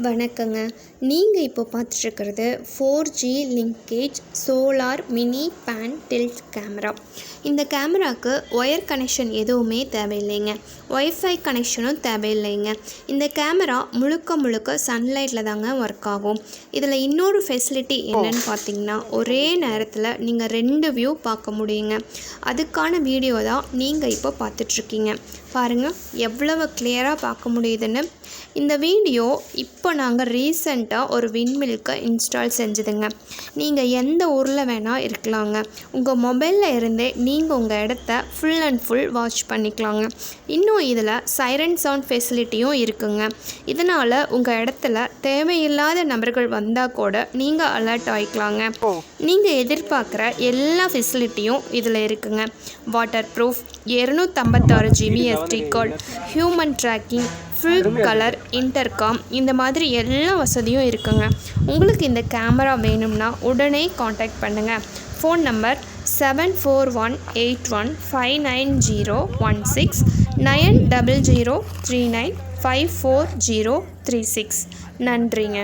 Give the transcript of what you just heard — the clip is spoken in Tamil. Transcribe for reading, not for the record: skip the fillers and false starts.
வணக்கங்க. நீங்கள் இப்போ பார்த்துட்ருக்கிறது 4G linkage solar mini pan tilt camera. இந்த கேமராவுக்கு ஒயர் கனெக்ஷன் எதுவுமே தேவையில்லைங்க, ஒய்ஃபை கனெக்ஷனும் தேவையில்லைங்க. இந்த கேமரா முழுக்க சன்லைட்டில் தாங்க ஒர்க் ஆகும். இதில் இன்னொரு ஃபெசிலிட்டி என்னன்னு பார்த்தீங்கன்னா, ஒரே நேரத்தில் நீங்கள் 2 வியூ பார்க்க முடியுங்க. அதுக்கான வீடியோ தான் நீங்கள் இப்போ பார்த்துட்ருக்கீங்க. பாருங்கள் எவ்வளவு கிளியராக பார்க்க முடியுதுன்னு. இந்த வீடியோ இப்போ நாங்கள் ரீசெண்டாக ஒரு விண்மில்க்கு இன்ஸ்டால் செஞ்சதுங்க. நீங்கள் எந்த ஊரில் வேணால் இருக்கலாங்க. உங்கள் மொபைலில் இருந்தே நீங்கள் உங்கள் இடத்த ஃபுல் அண்ட் ஃபுல் வாட்ச் பண்ணிக்கலாங்க. இன்னும் இதில் சைரன் சவுண்ட் ஃபெசிலிட்டியும் இருக்குங்க. இதனால் உங்கள் இடத்துல தேவையில்லாத நபர்கள் வந்தால் கூட நீங்கள் அலர்ட் ஆகிக்கலாங்க. நீங்கள் எதிர்பார்க்குற எல்லா ஃபெசிலிட்டியும் இதில் இருக்குங்க. Water proof, 256 GB SD card, human tracking, full colour intercom, இந்த மாதிரி எல்லா வசதியும் இருக்குங்க. உங்களுக்கு இந்த கேமரா வேணும்னா உடனே காண்டாக்ட் பண்ணுங்கள். Phone number 7418159016 900395436. நன்றிங்க.